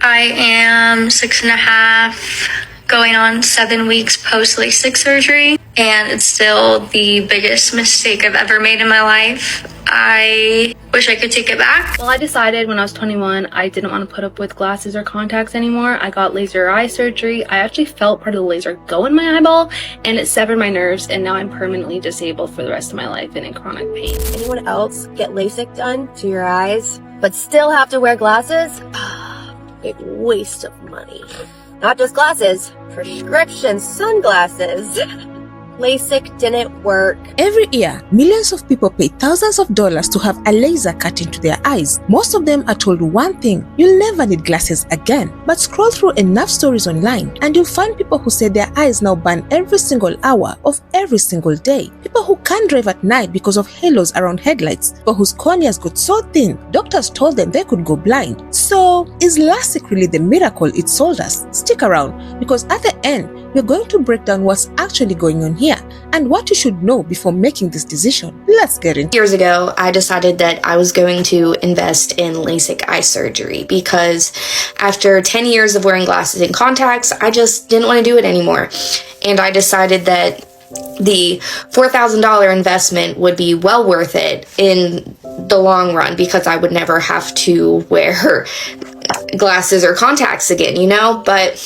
I am 6.5, going on 7 weeks post LASIK surgery, and it's still the biggest mistake I've ever made in my life. I wish I could take it back. Well, I decided when I was 21, I didn't want to put up with glasses or contacts anymore. I got laser eye surgery. I actually felt part of the laser go in my eyeball, and it severed my nerves, and now I'm permanently disabled for the rest of my life and in chronic pain. Anyone else get LASIK done to your eyes, but still have to wear glasses? A waste of money. Not just glasses, prescription sunglasses. LASIK didn't work. Every year, millions of people pay thousands of dollars to have a laser cut into their eyes. Most of them are told one thing: you'll never need glasses again. But scroll through enough stories online and you'll find people who say their eyes now burn every single hour of every single day. People who can't drive at night because of halos around headlights, people whose corneas got so thin, doctors told them they could go blind. So, is Lasik really the miracle it sold us? Stick around, because at the end, we're going to break down what's actually going on here and what you should know before making this decision. Let's get into it. Years ago, I decided that I was going to invest in LASIK eye surgery because after 10 years of wearing glasses and contacts, I just didn't want to do it anymore. And I decided that the $4,000 investment would be well worth it in the long run because I would never have to wear glasses or contacts again, you know? But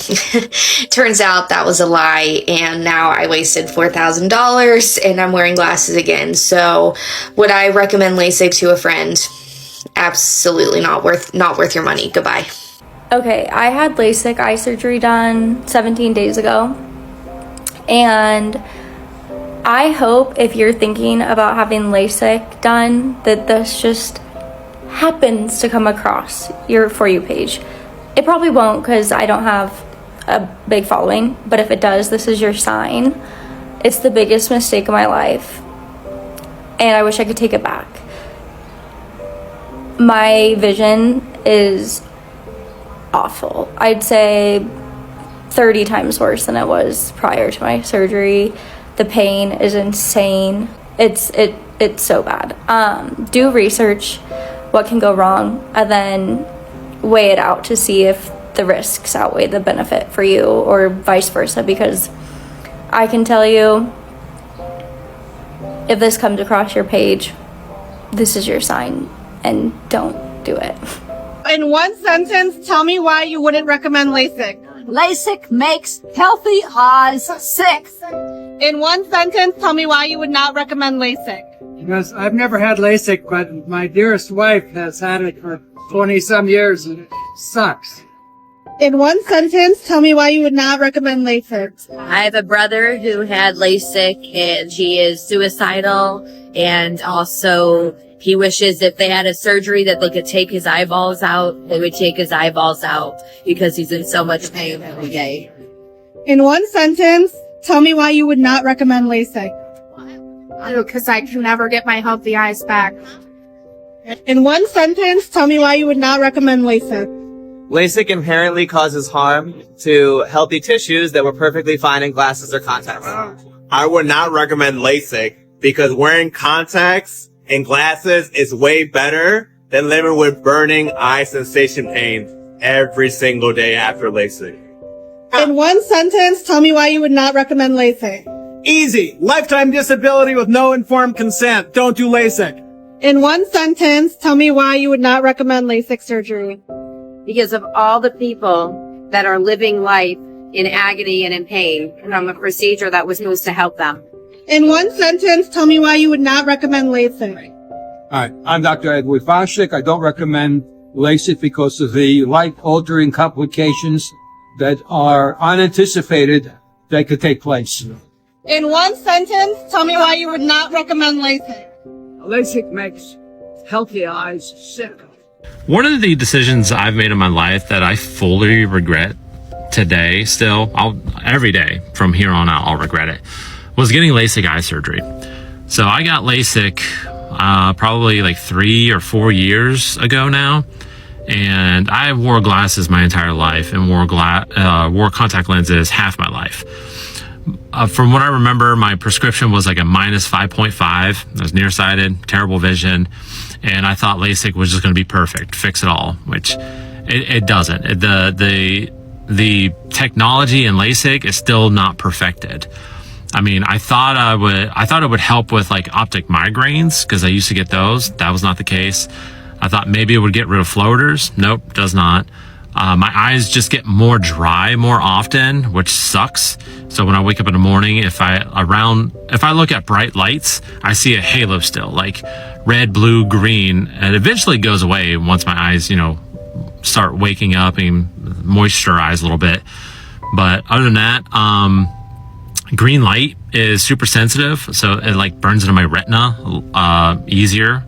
turns out that was a lie, and now I wasted $4,000 and I'm wearing glasses again. So would I recommend LASIK to a friend? Absolutely not worth your money. Goodbye. Okay, I had LASIK eye surgery done 17 days ago, and I hope if you're thinking about having LASIK done that this just happens to come across your For You page. It probably won't because I don't have a big following, but if it does, this is your sign. It's the biggest mistake of my life, and I wish I could take it back. My vision is awful. I'd say 30 times worse than it was prior to my surgery. The pain is insane. It's so bad. Do research what can go wrong and then weigh it out to see if the risks outweigh the benefit for you or vice versa, because I can tell you if this comes across your page, this is your sign, and don't do it. In one sentence, tell me why you wouldn't recommend LASIK. LASIK makes healthy eyes sick. In one sentence, tell me why you would not recommend LASIK. Because I've never had LASIK, but my dearest wife has had it for 20-some years, and it sucks. In one sentence, tell me why you would not recommend LASIK. I have a brother who had LASIK, and he is suicidal, and also he wishes if they had a surgery that they could take his eyeballs out, they would take his eyeballs out because he's in so much pain every day. In one sentence, tell me why you would not recommend LASIK. Because I can never get my healthy eyes back. In one sentence, tell me why you would not recommend LASIK. LASIK inherently causes harm to healthy tissues that were perfectly fine in glasses or contacts. I would not recommend LASIK because wearing contacts and glasses is way better than living with burning eye sensation pain every single day after LASIK. In one sentence, tell me why you would not recommend LASIK. Easy. Lifetime disability with no informed consent. Don't do LASIK. In one sentence, tell me why you would not recommend LASIK surgery. Because of all the people that are living life in agony and in pain from a procedure that was supposed to help them. In one sentence, tell me why you would not recommend LASIK. All right. I'm Dr. Edward Foshik. I don't recommend LASIK because of the life-altering complications that are unanticipated that could take place. In one sentence, tell me why you would not recommend LASIK. LASIK makes healthy eyes sick. One of the decisions I've made in my life that I fully regret today, every day from here on out, I'll regret it, was getting LASIK eye surgery. So I got LASIK probably like 3 or 4 years ago now. And I wore glasses my entire life and wore contact lenses half my life. From what I remember, my prescription was like a -5.5. I was nearsighted, terrible vision, and I thought LASIK was just going to be perfect, fix it all, which It doesn't. The technology in LASIK is still not perfected. I mean, I thought it would help with like optic migraines because I used to get those. That was not the case. I thought maybe it would get rid of floaters. Nope, does not. My eyes just get more dry more often, which sucks. So when I wake up in the morning, if I look at bright lights, I see a halo still, like red, blue, green, and it eventually goes away once my eyes, start waking up and moisturize a little bit. But other than that, green light is super sensitive, so it like burns into my retina easier.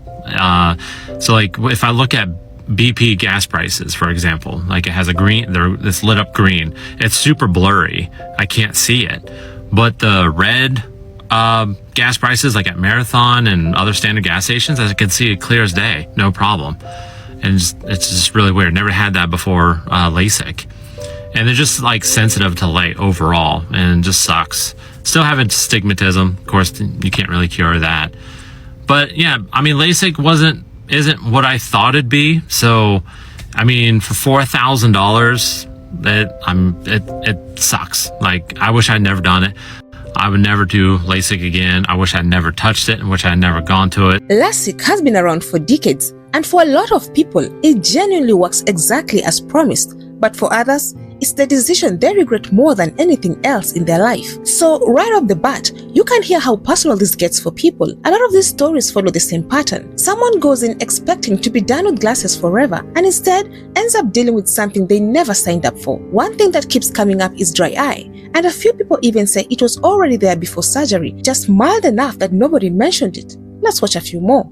So like if I look at BP gas prices, for example, like it has it's lit up green. It's super blurry. I can't see it. But the red gas prices, like at Marathon and other standard gas stations, I can see it clear as day, no problem. And it's just really weird. Never had that before LASIK. And they're just like sensitive to light overall, and it just sucks. Still have astigmatism. Of course, you can't really cure that. But yeah, I mean, LASIK isn't what I thought it'd be. So, I mean, for $4,000, it sucks. Like, I wish I'd never done it. I would never do LASIK again. I wish I'd never touched it and wish I'd never gone to it. LASIK has been around for decades, and for a lot of people, it genuinely works exactly as promised. But for others, it's the decision they regret more than anything else in their life. So right off the bat, you can hear how personal this gets for people. A lot of these stories follow the same pattern. Someone goes in expecting to be done with glasses forever and instead ends up dealing with something they never signed up for. One thing that keeps coming up is dry eye. And a few people even say it was already there before surgery, just mild enough that nobody mentioned it. Let's watch a few more.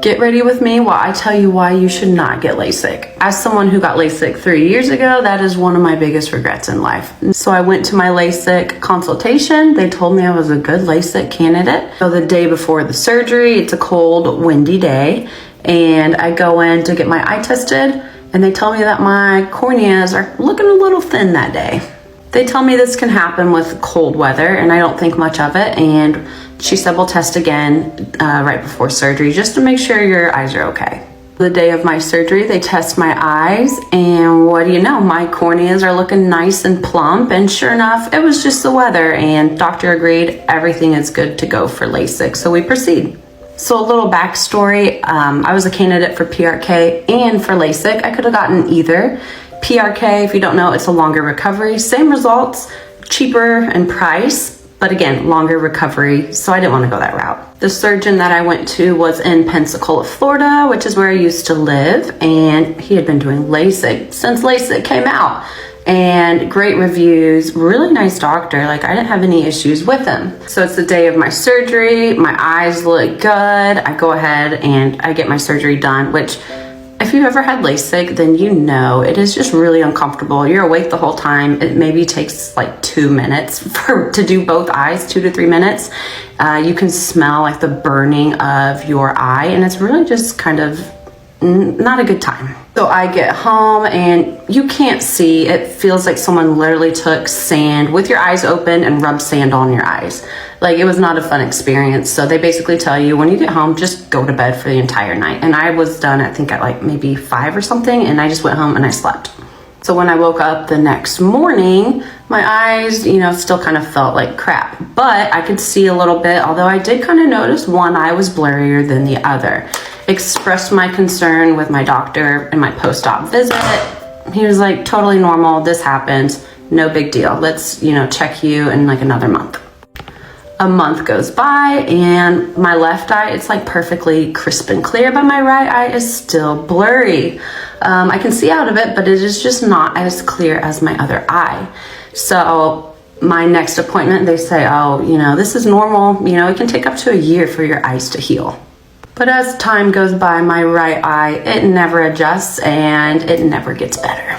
Get ready with me while I tell you why you should not get LASIK. As someone who got LASIK 3 years ago, that is one of my biggest regrets in life. So I went to my LASIK consultation. They told me I was a good LASIK candidate. So the day before the surgery, it's a cold, windy day, and I go in to get my eye tested, and they tell me that my corneas are looking a little thin that day. They tell me this can happen with cold weather, and I don't think much of it, and she said we'll test again right before surgery just to make sure your eyes are okay. The day of my surgery, they test my eyes, and what do you know? My corneas are looking nice and plump, and sure enough, it was just the weather, and doctor agreed everything is good to go for LASIK, so we proceed. So a little backstory, I was a candidate for PRK and for LASIK. I could have gotten either. PRK, if you don't know, it's a longer recovery. Same results, cheaper in price, but again, longer recovery, so I didn't want to go that route. The surgeon that I went to was in Pensacola, Florida, which is where I used to live, and he had been doing LASIK since LASIK came out. And great reviews, really nice doctor, like I didn't have any issues with him. So it's the day of my surgery, my eyes look good, I go ahead and I get my surgery done, which if you've ever had LASIK, then you know it is just really uncomfortable. You're awake the whole time. It maybe takes like 2 minutes to do both eyes, 2 to 3 minutes. You can smell like the burning of your eye, and it's really just kind of not a good time. So I get home and you can't see. It feels like someone literally took sand with your eyes open and rubbed sand on your eyes. Like, it was not a fun experience. So they basically tell you when you get home, just go to bed for the entire night. And I was done, I think at like maybe 5 or something, and I just went home and I slept. So when I woke up the next morning, my eyes, still kind of felt like crap, but I could see a little bit, although I did kind of notice one eye was blurrier than the other. Expressed my concern with my doctor in my post-op visit. He was like, totally normal, this happens, no big deal. Let's, check you in like another month. A month goes by and my left eye, it's like perfectly crisp and clear, but my right eye is still blurry. I can see out of it, but it is just not as clear as my other eye. So my next appointment, they say, oh, this is normal. It can take up to a year for your eyes to heal. But as time goes by, my right eye, it never adjusts and it never gets better.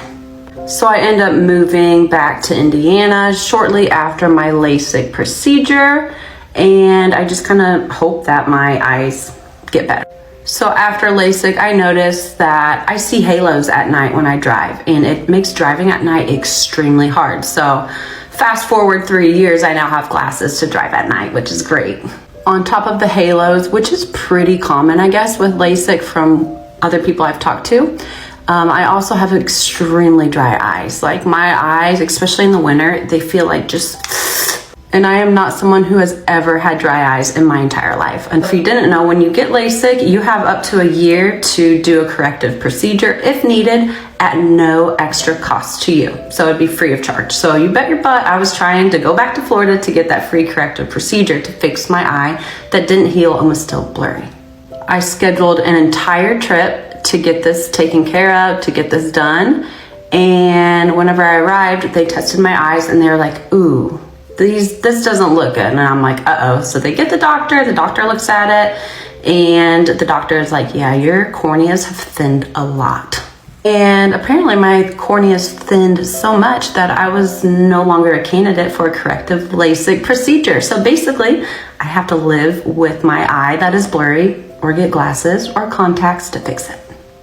So I end up moving back to Indiana shortly after my LASIK procedure, and I just kind of hope that my eyes get better. So after LASIK, I noticed that I see halos at night when I drive, and it makes driving at night extremely hard. So fast forward 3 years, I now have glasses to drive at night, which is great. On top of the halos, which is pretty common, I guess, with LASIK from other people I've talked to, I also have extremely dry eyes. Like my eyes, especially in the winter, they feel like just... And I am not someone who has ever had dry eyes in my entire life. And if you didn't know, when you get LASIK, you have up to a year to do a corrective procedure if needed at no extra cost to you. So it'd be free of charge. So you bet your butt I was trying to go back to Florida to get that free corrective procedure to fix my eye that didn't heal and was still blurry. I scheduled an entire trip to get this taken care of, to get this done. And whenever I arrived, they tested my eyes and they were like, ooh, this doesn't look good. And I'm like, uh-oh. So they get the doctor looks at it, and the doctor is like, yeah, your corneas have thinned a lot. And apparently my corneas thinned so much that I was no longer a candidate for a corrective LASIK procedure. So basically, I have to live with my eye that is blurry, or get glasses or contacts to fix it.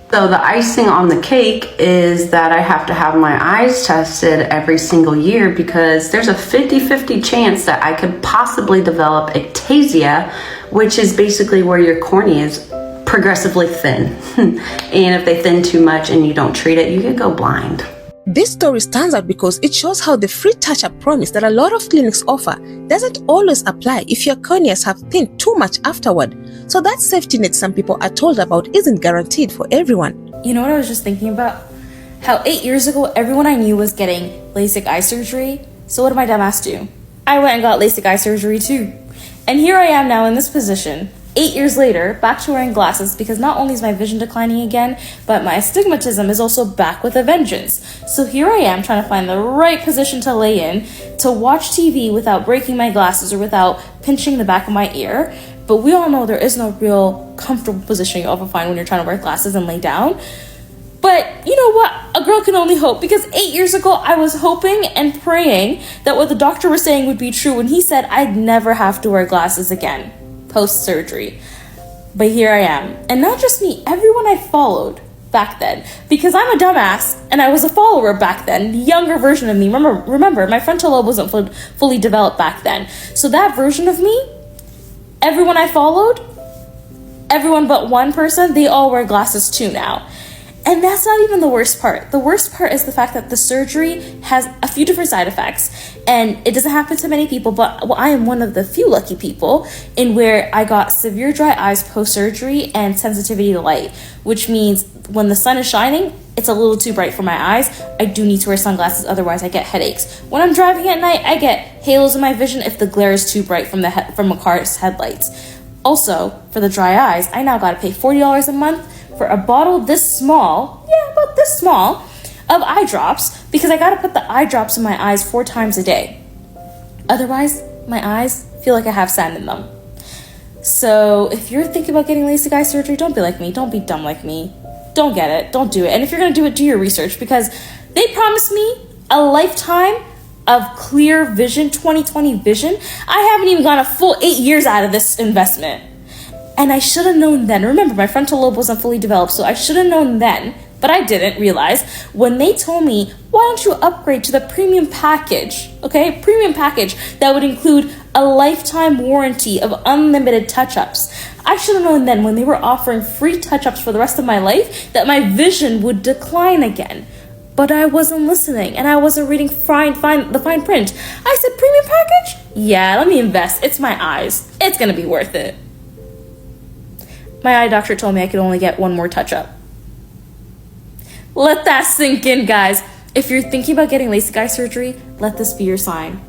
So the icing on the cake is that I have to have my eyes tested every single year because there's a 50-50 chance that I could possibly develop ectasia, which is basically where your corneas progressively thin. And if they thin too much and you don't treat it, you could go blind. This story stands out because it shows how the free touch-up promise that a lot of clinics offer doesn't always apply if your corneas have thinned too much afterward. So that safety net some people are told about isn't guaranteed for everyone. You know what I was just thinking about? How 8 years ago, everyone I knew was getting LASIK eye surgery. So what did my dumbass do? I went and got LASIK eye surgery too. And here I am now in this position, 8 years later, back to wearing glasses because not only is my vision declining again, but my astigmatism is also back with a vengeance. So here I am trying to find the right position to lay in to watch TV without breaking my glasses or without pinching the back of my ear. But we all know there is no real comfortable position you'll ever find when you're trying to wear glasses and lay down. But you know what? A girl can only hope, because 8 years ago I was hoping and praying that what the doctor was saying would be true when he said I'd never have to wear glasses again post-surgery. But here I am. And not just me, everyone I followed back then, because I'm a dumbass and I was a follower back then, the younger version of me. Remember, my frontal lobe wasn't fully developed back then. So that version of me, everyone I followed, everyone but one person, they all wear glasses too now. And that's not even the worst part. The worst part is the fact that the surgery has a few different side effects, and it doesn't happen to many people, but I am one of the few lucky people in where I got severe dry eyes post-surgery and sensitivity to light, which means when the sun is shining, it's a little too bright for my eyes. I do need to wear sunglasses, otherwise I get headaches. When I'm driving at night, I get halos in my vision if the glare is too bright from a car's headlights. Also, for the dry eyes, I now gotta pay $40 a month for a bottle this small, about this small, of eye drops, because I gotta put the eye drops in my eyes 4 times a day. Otherwise, my eyes feel like I have sand in them. So if you're thinking about getting LASIK eye surgery, don't be like me. Don't be dumb like me. Don't get it. Don't do it. And if you're gonna do it, do your research, because they promised me a lifetime of clear vision, 20/20 vision. I haven't even gone a full 8 years out of this investment. And I should have known then. Remember, my frontal lobe wasn't fully developed, so I should have known then, but I didn't realize when they told me, why don't you upgrade to the premium package, okay? Premium package that would include a lifetime warranty of unlimited touch-ups. I should have known then when they were offering free touch-ups for the rest of my life that my vision would decline again. But I wasn't listening, and I wasn't reading the fine print. I said, premium package? Yeah, let me invest. It's my eyes. It's gonna be worth it. My eye doctor told me I could only get one more touch-up. Let that sink in, guys. If you're thinking about getting LASIK eye surgery, let this be your sign.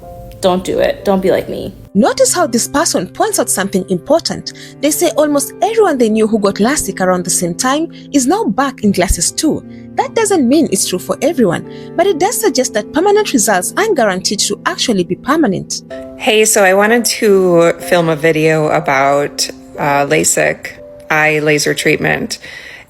Don't do it. Don't be like me. Notice how this person points out something important. They say almost everyone they knew who got LASIK around the same time is now back in glasses too. That doesn't mean it's true for everyone, but it does suggest that permanent results aren't guaranteed to actually be permanent. Hey, so I wanted to film a video about LASIK eye laser treatment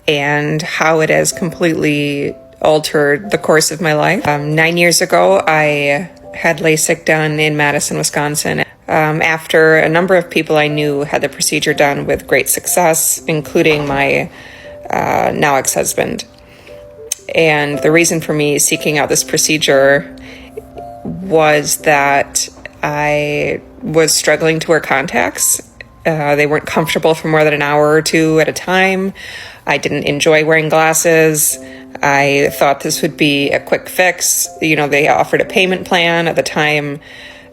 and how it has completely altered the course of my life. 9 years ago, I had LASIK done in Madison, Wisconsin. After a number of people I knew had the procedure done with great success, including my now ex-husband. And the reason for me seeking out this procedure was that I was struggling to wear contacts. They weren't comfortable for more than an hour or two at a time. I didn't enjoy wearing glasses. I thought this would be a quick fix. You know, they offered a payment plan at the time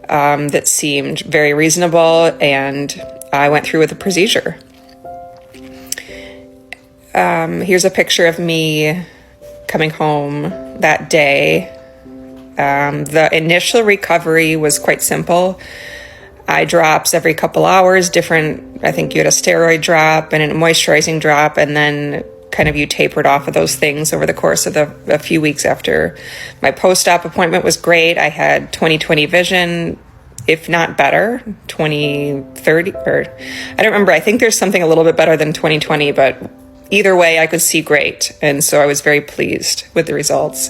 that seemed very reasonable, and I went through with the procedure. Here's a picture of me coming home that day. The initial recovery was quite simple. Eye drops every couple hours, different, I think you had a steroid drop and a moisturizing drop, and then kind of you tapered off of those things over the course of a few weeks after. My post-op appointment was great. I had 20/20 vision, if not better, 20/30, or I don't remember. I think there's something a little bit better than 20/20, but either way, I could see great. And so I was very pleased with the results.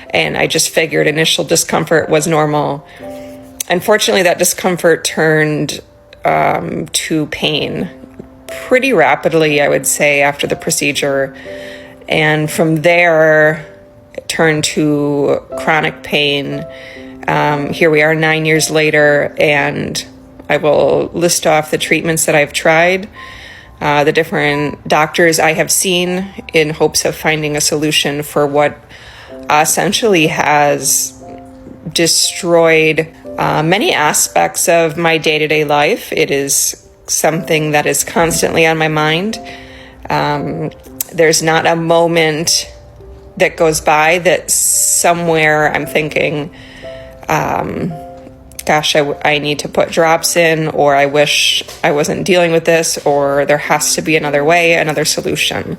And I just figured initial discomfort was normal. Unfortunately, that discomfort turned to pain pretty rapidly, I would say, after the procedure. And from there, it turned to chronic pain. Here we are 9 years later, and I will list off the treatments that I've tried, the different doctors I have seen in hopes of finding a solution for what essentially has destroyed many aspects of my day-to-day life. It is something that is constantly on my mind. There's not a moment that goes by that somewhere I'm thinking, gosh, I need to put drops in, or I wish I wasn't dealing with this, or there has to be another way, another solution.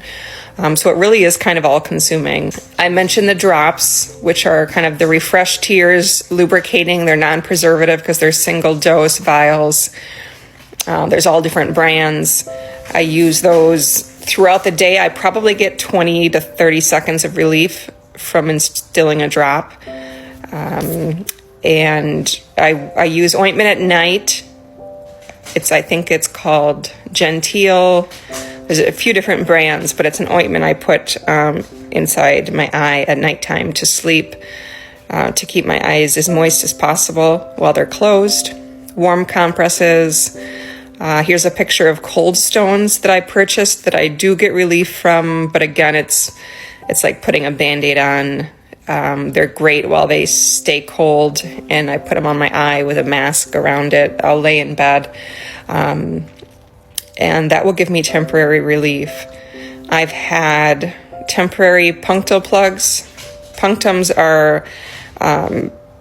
So it really is kind of all-consuming. I mentioned the drops, which are kind of the Refresh Tears lubricating. They're non-preservative because they're single-dose vials. There's all different brands. I use those throughout the day. I probably get 20 to 30 seconds of relief from instilling a drop. And I use ointment at night. I think it's called Genteel. There's a few different brands, but it's an ointment I put inside my eye at nighttime to sleep, to keep my eyes as moist as possible while they're closed. Warm compresses. Here's a picture of cold stones that I purchased that I do get relief from, but again, it's like putting a Band-Aid on. They're great while they stay cold, and I put them on my eye with a mask around it. I'll lay in bed, and that will give me temporary relief. I've had temporary punctal plugs. Punctums are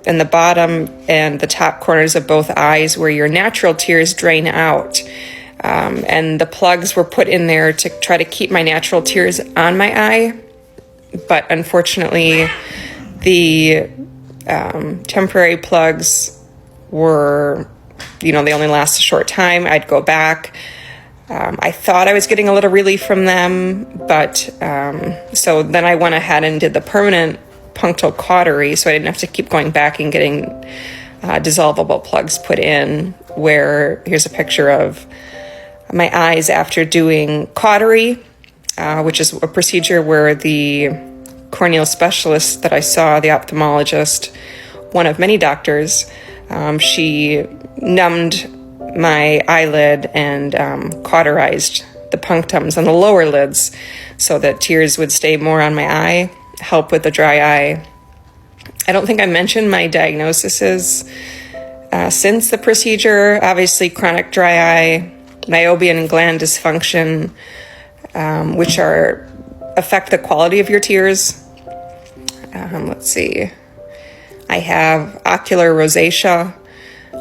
in the bottom and the top corners of both eyes where your natural tears drain out. And the plugs were put in there to try to keep my natural tears on my eye. But unfortunately, the temporary plugs were, they only last a short time. I'd go back. I thought I was getting a little relief from them, but so then I went ahead and did the permanent punctal cautery, so I didn't have to keep going back and getting dissolvable plugs put in, where here's a picture of my eyes after doing cautery, which is a procedure where the corneal specialist that I saw, the ophthalmologist, one of many doctors, she numbed my eyelid and cauterized the punctums on the lower lids so that tears would stay more on my eye, help with the dry eye. I don't think I mentioned my diagnoses since the procedure. Obviously, chronic dry eye, meibomian gland dysfunction, which affect the quality of your tears. Let's see. I have ocular rosacea.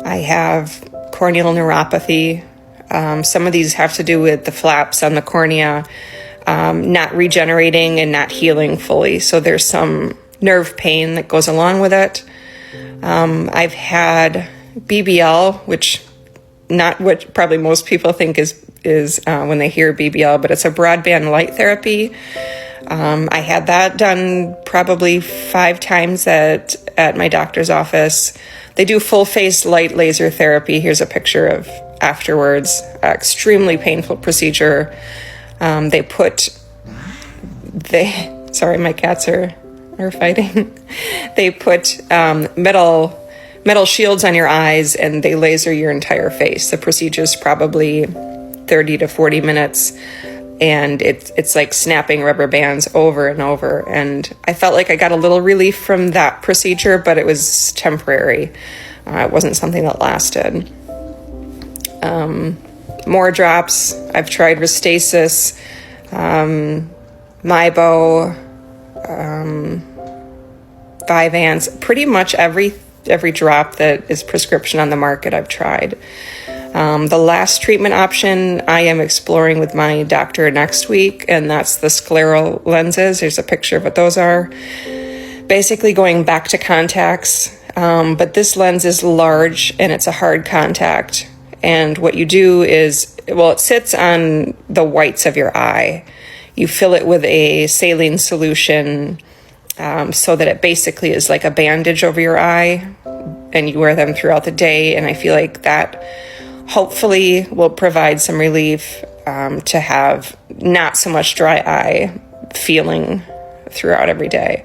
I have corneal neuropathy. Some of these have to do with the flaps on the cornea not regenerating and not healing fully. So there's some nerve pain that goes along with it. I've had BBL, which not what probably most people think is when they hear BBL, but it's a broadband light therapy. I had that done probably 5 times at my doctor's office. They do full face light laser therapy. Here's a picture of afterwards. Extremely painful procedure. Sorry, my cats are fighting. They put metal shields on your eyes and they laser your entire face. The procedure is probably 30 to 40 minutes. and it's like snapping rubber bands over and over. And I felt like I got a little relief from that procedure, but it was temporary. It wasn't something that lasted. More drops. I've tried Restasis, Mibo, Vyvanse, pretty much every drop that is prescription on the market I've tried. The last treatment option I am exploring with my doctor next week, and that's the scleral lenses. There's a picture of what those are. Basically going back to contacts, but this lens is large and it's a hard contact. And what you do is, well, it sits on the whites of your eye. You fill it with a saline solution so that it basically is like a bandage over your eye, and you wear them throughout the day. And I feel like that hopefully will provide some relief to have not so much dry eye feeling throughout every day.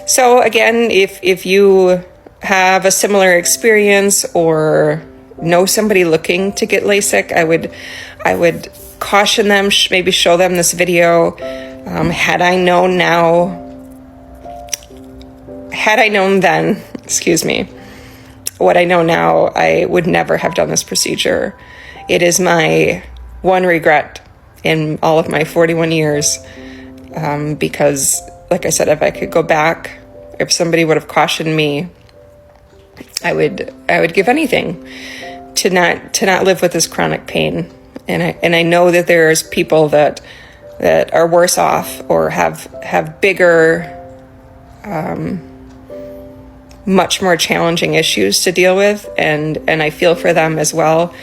So again, if you have a similar experience or know somebody looking to get LASIK, I would caution them, maybe show them this video. Had I known then, what I know now, I would never have done this procedure. It is my one regret in all of my 41 years, because, like I said, if I could go back, if somebody would have cautioned me, I would give anything to not live with this chronic pain. And I know that there's people that are worse off or have bigger, much more challenging issues to deal with, and I feel for them as well.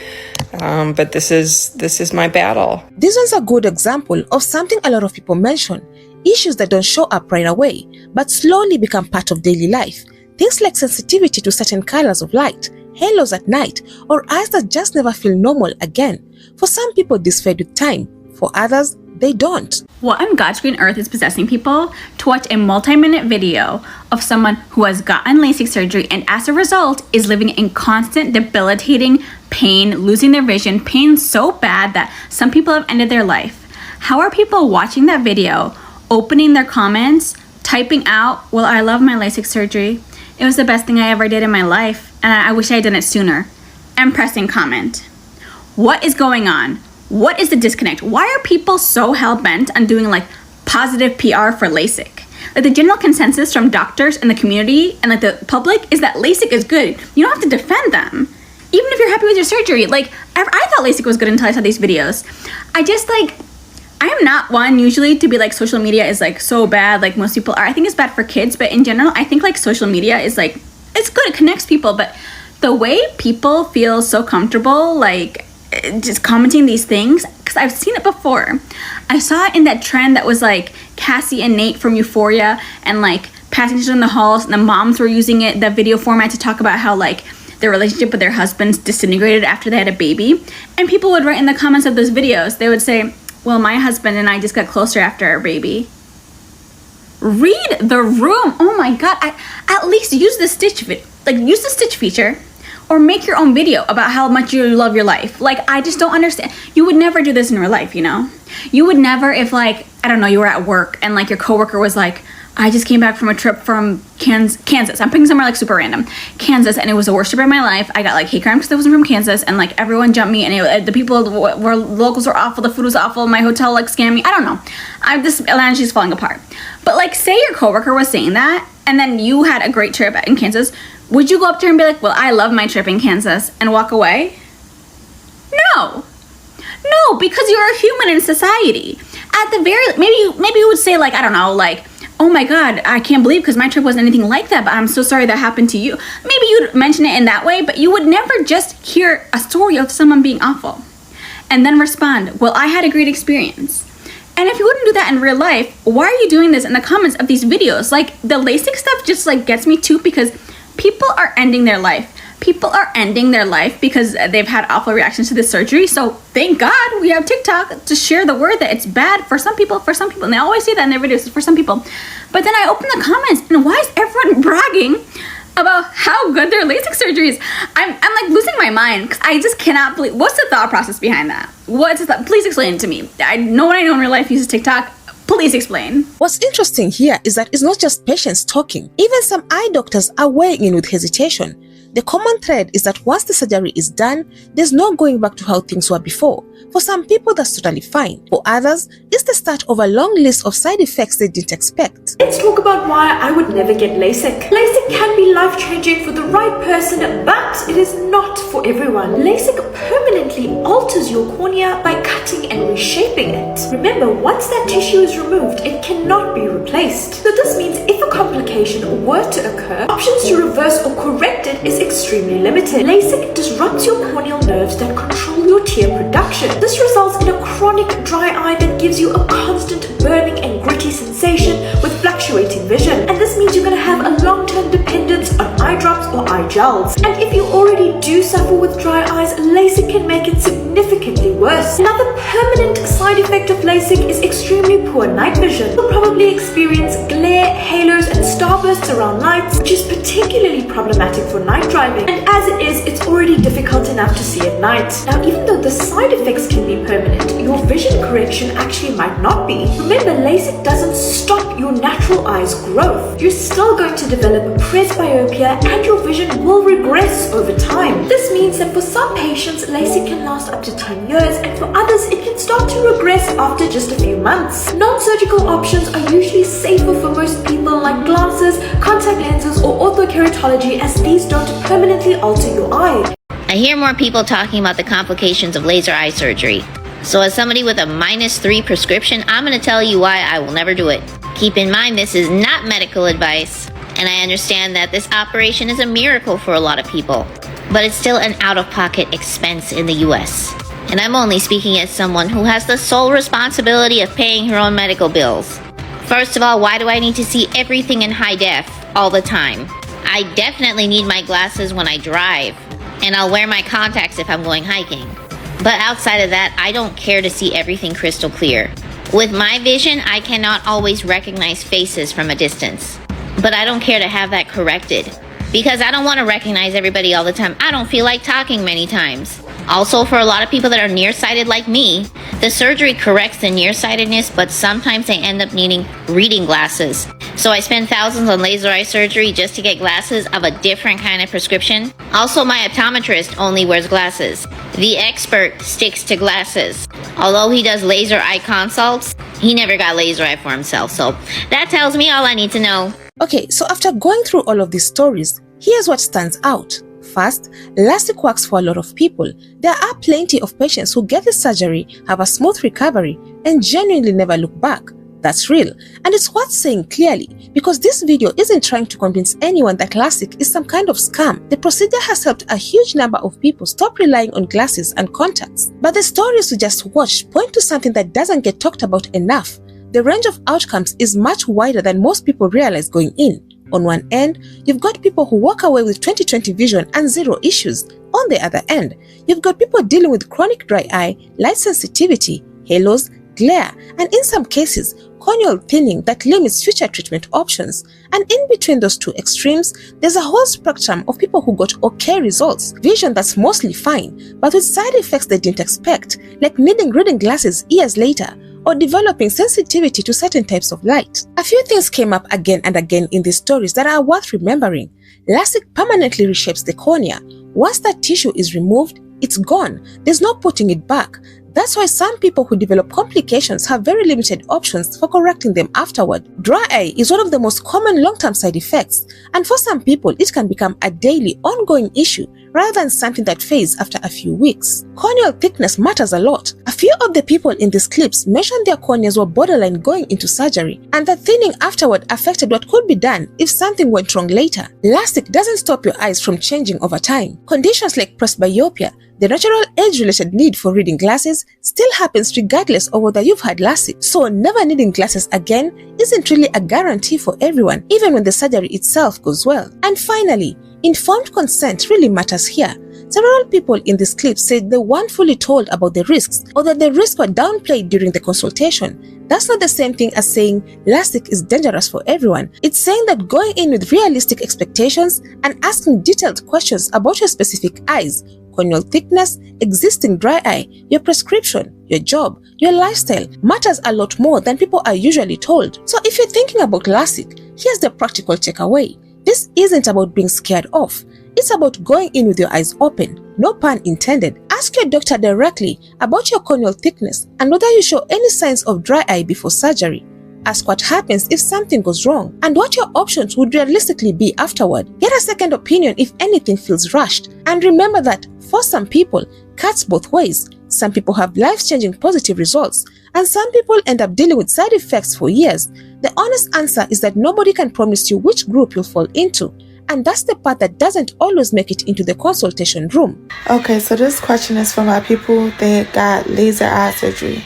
But this is my battle. This one's a good example of something a lot of people mention: issues that don't show up right away, but slowly become part of daily life. Things like sensitivity to certain colors of light, halos at night, or eyes that just never feel normal again. For some people, this fade with time. For others, they don't. What on God's green earth is possessing people to watch a multi-minute video of someone who has gotten LASIK surgery and as a result is living in constant debilitating pain, losing their vision, pain so bad that some people have ended their life? How are people watching that video, opening their comments, typing out, "Well, I love my LASIK surgery. It was the best thing I ever did in my life, and I wish I had done it sooner," and pressing comment? What is going on? What is the disconnect? Why are people so hell-bent on doing like positive PR for LASIK? Like, the general consensus from doctors and the community and like the public is that LASIK is good. You don't have to defend them. Even if you're happy with your surgery. Like, I thought LASIK was good until I saw these videos. I am not one usually to be like social media is like so bad like most people are. I think it's bad for kids, but in general, I think like social media is like, it's good, it connects people, but the way people feel so comfortable like just commenting these things, because I've seen it before. I saw it in that trend that was like Cassie and Nate from Euphoria, and like passengers in the halls, and the moms were using it, the video format, to talk about how like their relationship with their husbands disintegrated after they had a baby. And people would write in the comments of those videos, they would say, "Well, my husband and I just got closer after our baby." Read the room. Oh my God. At least use the stitch feature, or make your own video about how much you love your life. Like, I just don't understand. You would never do this in real life, you know? You would never, if like, I don't know, you were at work and like your coworker was like, "I just came back from a trip from Kansas. I'm picking somewhere like super random. Kansas, and it was the worst trip of my life. I got like hate crime because I wasn't from Kansas, and like everyone jumped me, and the locals were awful, the food was awful, my hotel like scammed me." I don't know. This analogy is falling apart. But like, say your coworker was saying that, and then you had a great trip in Kansas. Would you go up to her and be like, "Well, I love my trip in Kansas," and walk away? No, because you're a human in society. At the very, maybe you would say like, I don't know, like, "Oh my God, I can't believe, because my trip wasn't anything like that, but I'm so sorry that happened to you." Maybe you'd mention it in that way, but you would never just hear a story of someone being awful and then respond, "Well, I had a great experience." And if you wouldn't do that in real life, why are you doing this in the comments of these videos? Like, the LASIK stuff just like gets me too, because people are ending their life. People are ending their life because they've had awful reactions to this surgery. So thank God we have TikTok to share the word that it's bad for some people, and they always say that in their videos, for some people. But then I open the comments, and why is everyone bragging about how good their LASIK surgery is. I'm like losing my mind because I just cannot believe. What's the thought process behind that? Please explain it to me. No one I know in real life uses TikTok. Please explain. What's interesting here is that it's not just patients talking. Even some eye doctors are weighing in with hesitation. The common thread is that once the surgery is done, there's no going back to how things were before. For some people, that's totally fine. For others, it's the start of a long list of side effects they didn't expect. Let's talk about why I would never get LASIK. LASIK can be life-changing for the right person, but it is not for everyone. LASIK permanently alters your cornea by cutting and reshaping it. Remember, once that tissue is removed, it cannot be replaced. So this means if a complication were to occur, options to reverse or correct it is extremely limited. LASIK disrupts your corneal nerves that control your tear production. This results in a chronic dry eye that gives you a constant burning and gritty sensation with fluctuating vision. And this means you're going to have a long-term dependence on eye drops or eye gels. And if you already do suffer with dry eyes, LASIK can make it significantly worse. Another permanent side effect of LASIK is extremely poor night vision. You'll probably experience glare, halos, and starbursts around lights, which is particularly problematic for night driving. And as it is, it's already difficult enough to see at night. Now, even though the side effects can be permanent, your vision correction actually might not be. Remember, LASIK doesn't stop your natural eye's growth. You're still going to develop presbyopia and your vision will regress over time. This means that for some patients, LASIK can last up to 10 years, and for others, it can start to regress after just a few months. Non-surgical options are usually safer for most people, like glasses, contact lenses, or orthokeratology, as these don't permanently alter your eye. I hear more people talking about the complications of laser eye surgery. So as somebody with a -3 prescription, I'm going to tell you why I will never do it. Keep in mind, this is not medical advice, and I understand that this operation is a miracle for a lot of people, but it's still an out-of-pocket expense in the US. And I'm only speaking as someone who has the sole responsibility of paying her own medical bills. First of all, why do I need to see everything in high def all the time? I definitely need my glasses when I drive, and I'll wear my contacts if I'm going hiking. But outside of that, I don't care to see everything crystal clear. With my vision, I cannot always recognize faces from a distance. But I don't care to have that corrected, because I don't want to recognize everybody all the time. I don't feel like talking many times. Also, for a lot of people that are nearsighted like me, the surgery corrects the nearsightedness, but sometimes they end up needing reading glasses. So I spend thousands on laser eye surgery just to get glasses of a different kind of prescription. Also, my optometrist only wears glasses. The expert sticks to glasses. Although he does laser eye consults, he never got laser eye for himself. So that tells me all I need to know. Okay, so after going through all of these stories, here's what stands out. First, Lasik works for a lot of people. There are plenty of patients who get the surgery, have a smooth recovery, and genuinely never look back. That's real, and it's worth saying clearly, because this video isn't trying to convince anyone that Lasik is some kind of scam. The procedure has helped a huge number of people stop relying on glasses and contacts. But the stories we just watched point to something that doesn't get talked about enough. The range of outcomes is much wider than most people realize going in. On one end, you've got people who walk away with 20/20 vision and zero issues. On the other end, you've got people dealing with chronic dry eye, light sensitivity, halos, glare, and in some cases, corneal thinning that limits future treatment options. And in between those two extremes, there's a whole spectrum of people who got okay results, vision that's mostly fine, but with side effects they didn't expect, like needing reading glasses years later, or developing sensitivity to certain types of light. A few things came up again and again in these stories that are worth remembering. Lasik permanently reshapes the cornea. Once that tissue is removed, it's gone. There's no putting it back. That's why some people who develop complications have very limited options for correcting them afterward. Dry eye is one of the most common long-term side effects, and for some people, it can become a daily, ongoing issue rather than something that fades after a few weeks. Corneal thickness matters a lot. A few of the people in these clips mentioned their corneas were borderline going into surgery, and that thinning afterward affected what could be done if something went wrong later. Lasik doesn't stop your eyes from changing over time. Conditions like presbyopia, the natural age-related need for reading glasses, still happens regardless of whether you've had Lasik. So never needing glasses again isn't really a guarantee for everyone, even when the surgery itself goes well. And finally, informed consent really matters here. Several people in this clip said they weren't fully told about the risks or that the risks were downplayed during the consultation. That's not the same thing as saying LASIK is dangerous for everyone. It's saying that going in with realistic expectations and asking detailed questions about your specific eyes, corneal thickness, existing dry eye, your prescription, your job, your lifestyle matters a lot more than people are usually told. So if you're thinking about LASIK, here's the practical takeaway. This isn't about being scared off. It's about going in with your eyes open, no pun intended. Ask your doctor directly about your corneal thickness and whether you show any signs of dry eye before surgery. Ask what happens if something goes wrong and what your options would realistically be afterward. Get a second opinion if anything feels rushed. And remember that for some people, cuts both ways. Some people have life-changing positive results, and some people end up dealing with side effects for years. The honest answer is that nobody can promise you which group you'll fall into. And that's the part that doesn't always make it into the consultation room. Okay, so this question is for my people that got laser eye surgery.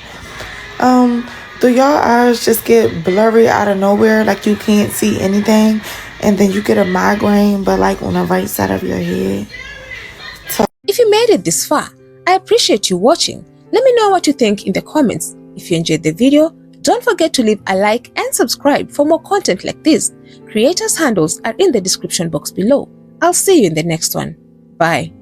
Do y'all eyes just get blurry out of nowhere, like you can't see anything, and then you get a migraine, but like on the right side of your head? If you made it this far, I appreciate you watching. Let me know what you think in the comments. If you enjoyed the video, don't forget to leave a like and subscribe for more content like this. Creators' handles are in the description box below. I'll see you in the next one. Bye.